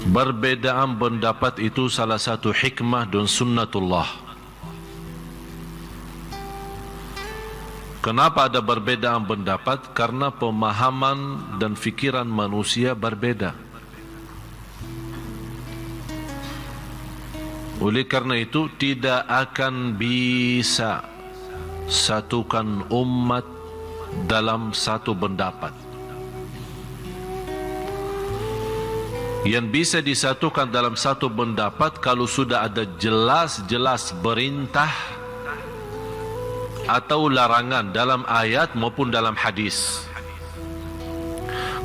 Perbedaan pendapat itu salah satu hikmah dan sunnatullah. Kenapa ada perbedaan pendapat? Karena pemahaman dan fikiran manusia berbeda. Oleh karena itu tidak akan bisa satukan umat dalam satu pendapat. Yang bisa disatukan dalam satu pendapat kalau sudah ada jelas-jelas perintah atau larangan dalam ayat maupun dalam hadis.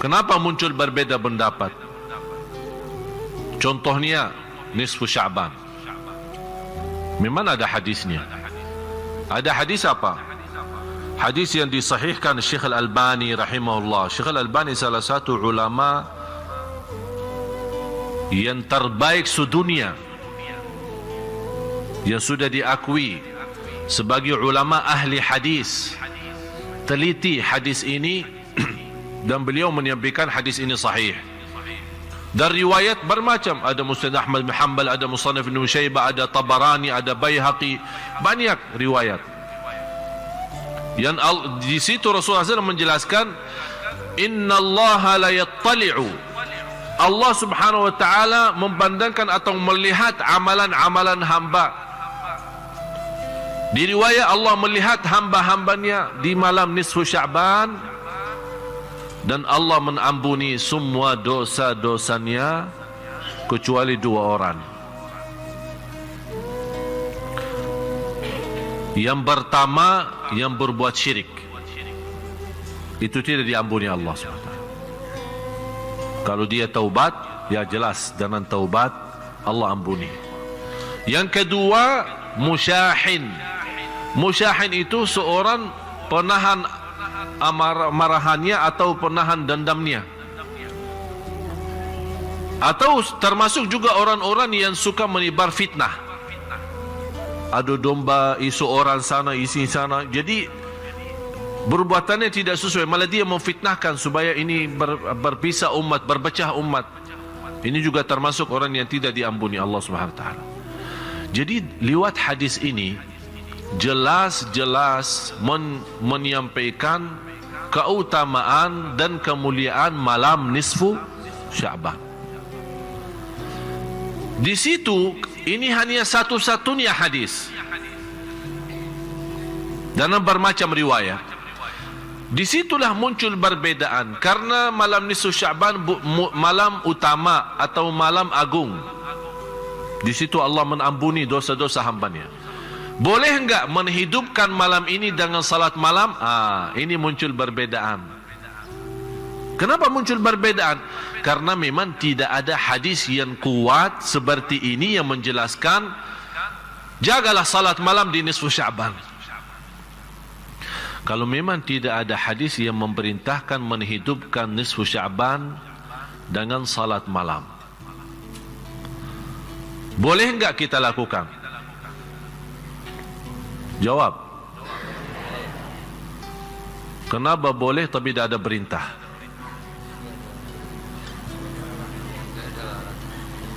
Kenapa muncul berbeda pendapat? Contohnya nisfu Sya'ban. Memang ada hadisnya. Ada hadis apa? Hadis yang disahihkan Syekh Al-Albani rahimahullah. Syekh Al-Albani salah satu ulama yang terbaik sedunia, yang sudah diakui sebagai ulama ahli hadis, teliti hadis ini dan beliau menyampaikan hadis ini sahih. Dan riwayat bermacam, ada Musnad Ahmad bin Hanbal, ada Musannaf Ibn Syaibah, ada Tabarani, ada Baihaqi, banyak riwayat. Yang di situ Rasulullah SAW menjelaskan, Inna Allah la yattali'u, Allah subhanahu wa ta'ala memandangkan atau melihat amalan-amalan hamba. Di riwayat Allah melihat hamba-hambanya di malam nisfu Sya'ban, dan Allah mengampuni semua dosa-dosanya kecuali dua orang. Yang pertama, yang berbuat syirik, itu tidak diampuni Allah SWT. Kalau dia taubat, ya jelas dengan taubat Allah ampuni. Yang kedua, musyahin. Musyahin itu seorang penahan marahannya atau penahan dendamnya. Atau termasuk juga orang-orang yang suka menebar fitnah. Adu domba, isu orang sana, isi sana. Jadi perbuatannya tidak sesuai, malah dia memfitnahkan supaya ini berpisah umat, berpecah umat. Ini juga termasuk orang yang tidak diampuni Allah Subhanahu wa taala. Jadi lewat hadis ini jelas-jelas menyampaikan keutamaan dan kemuliaan malam nisfu Sya'ban. Di situ ini hanya satu-satunya hadis dalam bermacam riwayat. Disitulah muncul perbedaan, karena malam nisfu Sya'ban malam utama atau malam agung. Di situ Allah mengampuni dosa-dosa hambanya. Boleh enggak menghidupkan malam ini dengan salat malam? Ini muncul perbedaan. Kenapa muncul perbedaan? Karena memang tidak ada hadis yang kuat seperti ini yang menjelaskan jagalah salat malam di nisfu Sya'ban. Kalau memang tidak ada hadis yang memerintahkan menghidupkan nisfu Sya'ban dengan salat malam, boleh enggak kita lakukan? Jawab. Kenapa boleh tapi tidak ada perintah?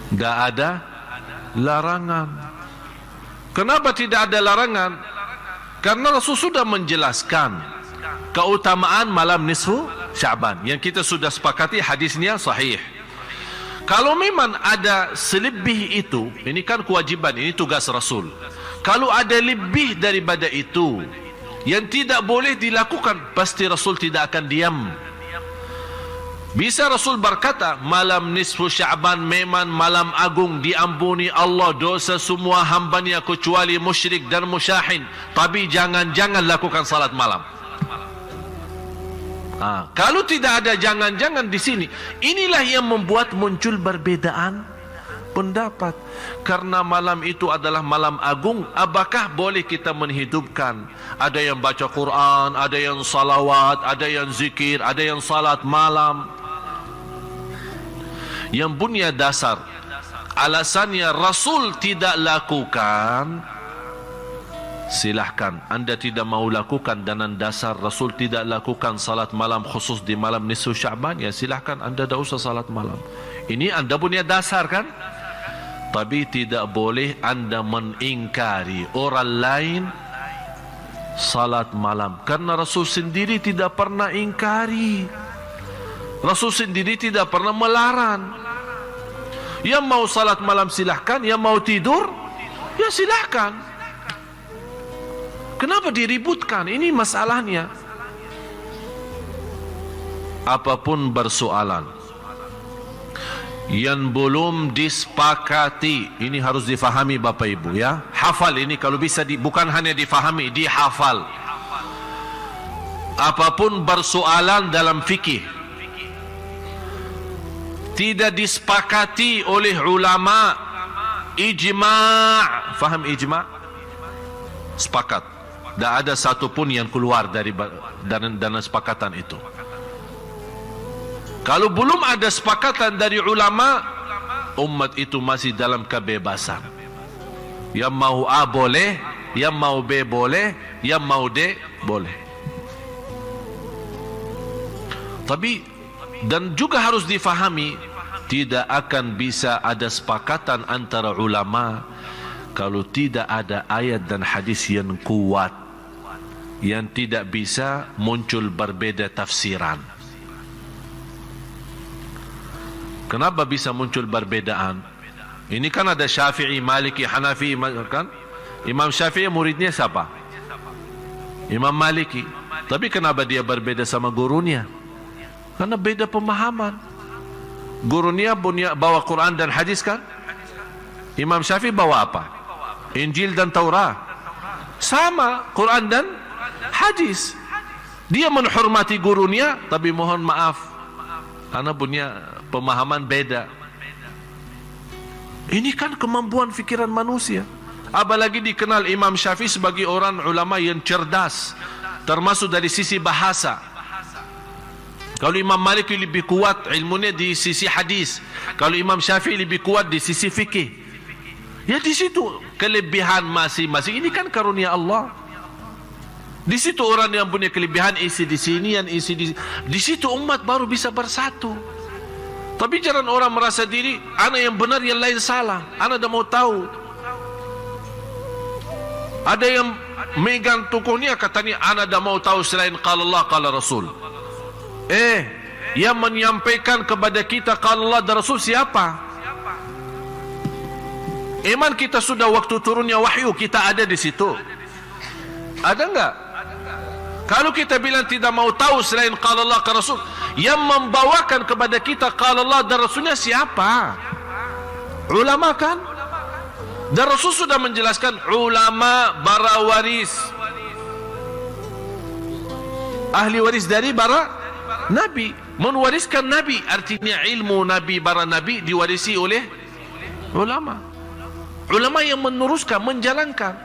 Tidak ada larangan. Kenapa tidak ada larangan? Karena Rasul sudah menjelaskan keutamaan malam nisfu Sya'ban yang kita sudah sepakati hadisnya sahih. Kalau memang ada selebih itu, ini kan kewajiban, ini tugas Rasul. Kalau ada lebih daripada itu yang tidak boleh dilakukan, pasti Rasul tidak akan diam. Bisa Rasul berkata, malam nisfu Sya'ban memang malam agung, diampuni Allah dosa semua hambanya kecuali musyrik dan musyahin, tapi jangan-jangan lakukan salat malam. Kalau tidak ada jangan-jangan di sini, inilah yang membuat muncul perbedaan pendapat. Karena malam itu adalah malam agung, apakah boleh kita menghidupkan? Ada yang baca Quran, ada yang salawat, ada yang zikir, ada yang salat malam. Yang punya dasar alasannya Rasul tidak lakukan silahkan. Anda tidak mau lakukan dan dasar Rasul tidak lakukan salat malam khusus di malam nisfu Sya'ban, ya silahkan, Anda tak usah salat malam. Ini Anda punya dasar kan? Tapi tidak boleh Anda mengingkari orang lain salat malam, karena Rasul sendiri tidak pernah ingkari. Rasul sendiri tidak pernah melarang. Yang mau salat malam silahkan, yang mau tidur ya silahkan. Kenapa diributkan? Ini masalahnya. Apapun bersoalan yang belum disepakati, ini harus difahami Bapak Ibu ya. Hafal ini kalau bisa, bukan hanya difahami, dihafal. Apapun bersoalan dalam fikih tidak disepakati oleh ulama, ijma', faham ijma'? Sepakat. Tak ada satu pun yang keluar dari dana sepakatan itu. Kalau belum ada sepakatan dari ulama, umat itu masih dalam kebebasan. Yang mau A boleh, yang mau B boleh, yang mau D boleh. Tapi, dan juga harus difahami, tidak akan bisa ada sepakatan antara ulama kalau tidak ada ayat dan hadis yang kuat, yang tidak bisa muncul berbeda tafsiran. Kenapa bisa muncul perbedaan? Ini kan ada Syafi'i, Maliki, Hanafi kan? Imam Syafi'i muridnya siapa? Imam Maliki. Tapi kenapa dia berbeda sama gurunya? Karena beda pemahaman. Gurunya bawa Quran dan hadis kan? Imam Syafi'i bawa apa? Injil dan Taurat. Sama Quran dan hadis. Dia menghormati gurunya, tapi mohon maaf, karena punya pemahaman beda. Ini kan kemampuan fikiran manusia. Apalagi dikenal Imam Syafi'i sebagai orang ulama yang cerdas, termasuk dari sisi bahasa. Kalau Imam Malik lebih kuat ilmunya di sisi hadis, kalau Imam Syafi'i lebih kuat di sisi fikih. Ya di situ kelebihan masing-masing. Ini kan karunia Allah. Di situ orang yang punya kelebihan isi di sini, yang isi di situ umat baru bisa bersatu. Tapi jangan orang merasa diri, ana yang benar, yang lain salah. Ana dah mau tahu. Ada yang megang tokohnya katanya, ana dah mau tahu selain qala Allah qala Rasul. Yang menyampaikan kepada kita qala Allah dan Rasul siapa? Iman kita sudah waktu turunnya wahyu, kita ada di situ. Ada enggak? Kalau kita bilang tidak mau tahu selain qala Allah qala Rasul, yang membawakan kepada kita qala Allah dan Rasulnya siapa? Ulama kan? Dan Rasul sudah menjelaskan ulama bara waris, ahli waris dari bara Nabi, mewariskan Nabi. Artinya ilmu Nabi, bara Nabi diwarisi oleh ulama. Ulama yang meneruskan, menjalankan.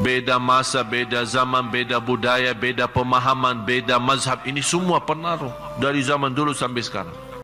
Beda masa, beda zaman, beda budaya, beda pemahaman, beda mazhab, ini semua pengaruh dari zaman dulu sampai sekarang.